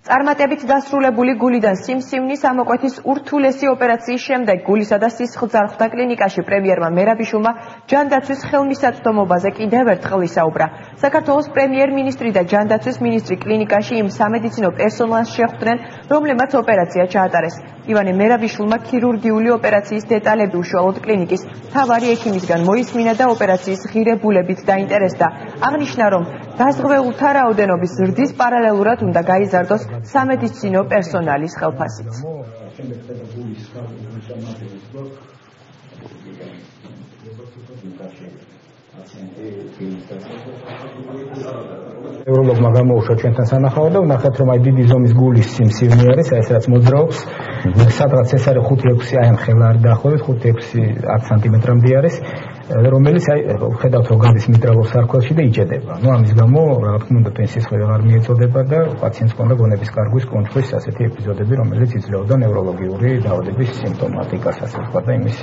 წარმატებით დასრულებული გულიდან სიმსივნის ამოკვეთის ურთულესი ოპერაციის შემდეგ გულისა და სისხლძარღვთა კლინიკაში პრემიერმა მერაბიშვილმა ჯანდაცვის ხელმისაწვდომობაზე კიდევ ერთხელ ისაუბრა. საქართველოს პრემიერ-მინისტრი და ჯანდაცვის მინისტრი კლინიკაში იმ სამედიცინო პერსონალს შეხვდნენ, რომლებმაც ოპერაცია ჩაატარეს. ივანე მერაბიშვილმა ქირურგიული ოპერაციის დეტალები უშუალოდ კლინიკის მთავარი ექიმისგან მოისმინა და ოპერაციის ღირებულებით დაინტერესდა. აღნიშნა, რომ დაზღვეულთა რაოდენობის ზრდის პარალელურად უნდა გაიზარდოს სამედიცინო პერსონალის ხელფასიც. ევროლოგმა გამოუშვა ჩვენთან სანახაო და ვნახეთ, რომ აი დიდი ზომის გულის სიმსივნე არის, აი ეს რაც მოძრაობს, სადღაც ეს არის 5-6 აი ამ ხელა არის დაახლოებით 5-6 სანტიმეტრამდე არის, რომელიც აი ხედავთ, რომ გადის მიტრალურ სარქველში და იჭედება. ნუ ამის გამო რა თქმა უნდა პენსიის ხელი აღარ მიეწოდება და პაციენტს ჰქონდა გონების კარგვის კონტროლის ასეთი ეპიზოდები, რომელიც იძლეოდა ნევროლოგიური დაავადების სიმპტომატიკას, ასე ვთქვა და იმას.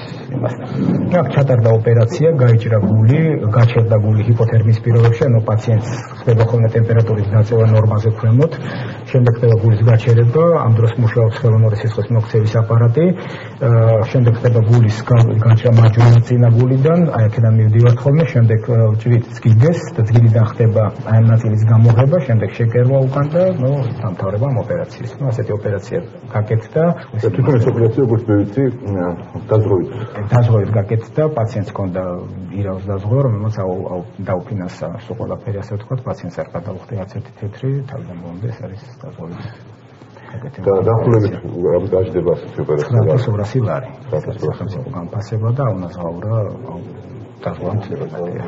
აქ ჩატარდა ოპერაცია, გაიჭრა გული, გაჩერდა გული ჰიპოთერმიის პირობებში, ანუ პაციენტს ხდება ხოლმე ტემპერატურის დაწევა ნორმაზე ქვემოთ, შემდეგ ხდება გულის გაჩერება, ამ დროს მუშაობს ხელოვნური სისხლის მოქცევის აპარატი, შემდეგ ხდება გულის გაჩერება მარჯვენა წინა გულიდან, აი აქედან მივდივართ ხოლმე, შემდეგ ჭრით წგიდეს და წგიდიდან ხდება აი ამ ნაწილის გამოღება, შემდეგ შეკერვა უკან და ნუ დამთავრება ამ ოპერაციის. ნუ ასეთი ოპერაცია გაკეთდა. თვითონ ეს ოპერაცია როგორც მე ვიცი, დაზღვევით გაკეთდა, პაციენტს ჰქონდა ირავს დაზღვევა, რომელმაც დაუფინანსა სულ ყველაფერი, ასე ვთქვათ, პაციენტს არ გადაუხდი არც ერთი თეთრი, თავიდან მომდა ეს არის დაზღვევით. და დაახლოებით გაჟდება ასეთი ოპერაცია. 900 ლარი. სახელმწიფო განფასება და უნაზღაურა დაზღვევა მთლიანადია.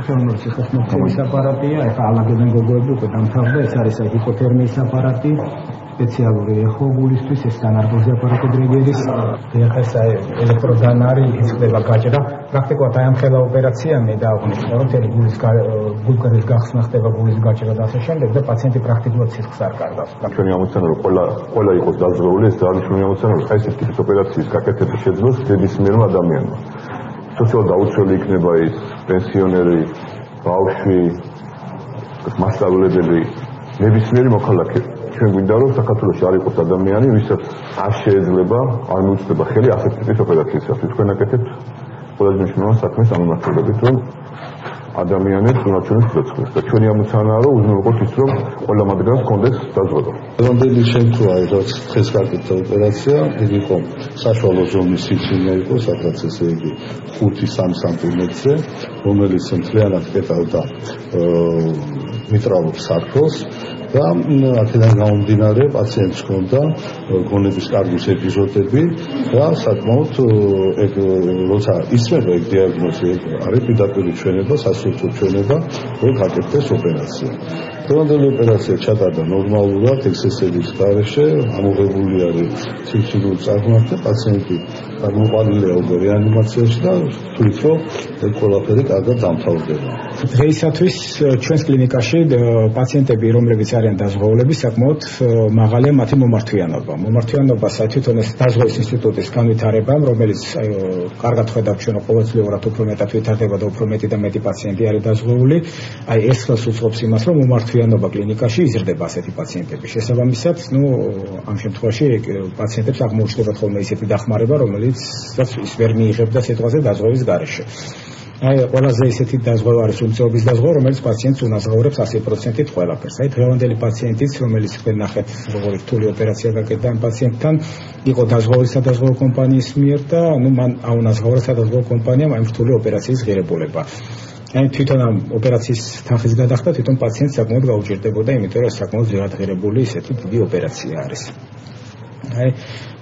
ხელოვნური სისხლის მოქცევის აპარატია, ეხლა ალაგებენ გოგოები უკვე დამთავრდა, ეს არის ჰიპოთერმიის აპარატი, სპეციალური ეხოგულისთვის, ეს დანარგოზე აპარატი დრეგერის, ეხლა ეს ელექტროდანარი იწდება გაჭრა. პრაქტიკულად აი ამ ხელა ოპერაცია მე დავაღნიშნე, რომ მთელი გულგრელის გახსნა ხდება, გულის გაჭრა და ასე შემდეგ და პაციენტი პრაქტიკულად სისხლს არ კარგავს. ჩვენი ამოცანა რომ ყველა იყოს დაზღვეული, ეს დანიშნული ამოცანა რომ ეს ტიპის ოპერაციის გაკეთება შეძლოს ნებისმიერმა ადამიანმა. სოციალურად აუცილებელი იქნება ის პენსიონერი, ბავშვი, მასწავლებელი, ნებისმიერი მოქალაქე. ჩვენ გვინდა რომ საქართველოში არ იყოს ადამიანი, ვისაც არ შეეძლება, არ მიუწვდება ხელი ასეთ ტიპის ოპერაციისათვის. თქვენ აკეთებთ ყველაზე მნიშვნელოვან საქმეს ამ მიმართულებით, რომ ადამიანებს უნარჩუნებს სიცოცხლეს და ჩვენი ამოცანაა, რომ უზრუნველყოთ ის, რომ ყველა მათგანს ჰქონდეს დაზღვევა. დღევანდელი შემთხვევა, რაც დღეს გაკეთდა ოპერაცია, იგი იყო საშუალო ზომის სიმსივნე იყო, სადღაც ესე იგი 5-3 სანტიმეტრზე, რომელიც მთლიანად კეტავდა მიტრალურ სარქველს და აქედან გამომდინარე პაციენტს ჰქონდა გონების კარგვის ეპიზოდები და საკმაოდ ეგ როცა ისმება ეგ დიაგნოზი არის პირდაპირი ჩვენება, სასურსო ჩვენება, რომ გაკეთდეს ოპერაცია. დღევანდელი ოპერაცია ჩატარდა ნორმალურად, ექსესების გარეშე, ამოღებული არის სიმსივნური წარმატება და პაციენტი გამოყვანილია უკვე რეანიმაციაში და თვლით, რომ ეგ ყველაფერი კარგად დამთავრდება. დღეისათვის ჩვენს კლინიკაში პაციენტები, რომლებიც არიან დაზღვეულები, საკმაოდ მაღალია მათი მომართვიანობა. მომართვიანობა თვითონ ეს დაზღვევის ინსტიტუტის განვითარებამ, რომელიც კარგად ხედავ ჩვენ ყოველწლიურად უფრო მეტად ვითარდება და უფრო მეტი და მეტი პაციენტი არის დაზღვეული, აი ეს ხელს უწყობს იმას, რომ მომართვიანობა კლინიკაში იზრდება ასეთი პაციენტების. შესაბამისად, ამ შემთხვევაში პაციენტებს აღმოუჩნდებათ ხოლმე ისეთი დახმარება, რომელიც ის ვერ მიიღებდა სიტყვაზე დაზღვევის გარეშე. აი ყველაზე ისეთი დაზღვევა არის უმწეობის დაზღვევა, რომელიც პაციენტს უნაზღაურებს 100%-ით ყველაფერს. აი დღევანდელი პაციენტიც, რომელიც თქვენ ნახეთ, როგორი რთული ოპერაცია გაკეთდა ამ პაციენტთან, იყო დაზღვეული სადაზღვევო კომპანიის მიერ და მან აუნაზღაურა სადაზღვევო კომპანიამ ამ რთული ოპერაციის ღირებულება. აი თვითონ ამ ოპერაციის თანხის გადახდა თვითონ პაციენტს საკმაოდ გაუჭირდებოდა, იმიტომ რომ საკმაოდ ზეადღირებული ისეთი დიდი ოპერაცია არის. აი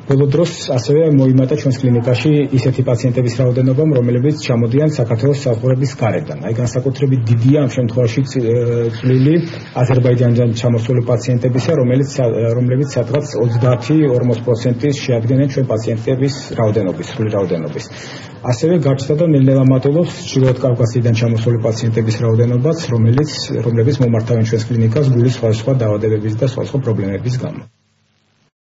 ბოლო დროს ასევე მოიმატა ჩვენს კლინიკაში ისეთი პაციენტების რაოდენობამ, რომლებიც ჩამოდიან საქართველოს საზღვრების გარედან. აი განსაკუთრებით დიდია ამ შემთხვევაში წვლილი აზერბაიჯანიდან ჩამოსული პაციენტებისა, რომლებიც სადღაც 30-40% შეადგენენ ჩვენ პაციენტების რაოდენობის, სრული რაოდენობის. ასევე გაჩნდა და ნელ-ნელა მატულობს ჩრდილოეთ კავკასიიდან ჩამოსული პაციენტების რაოდენობაც, რომლებიც მომართავენ ჩვენს კლინიკას გულის სხვადასხვა დაავადებების და სხვადასხვა პრობლემების გამო.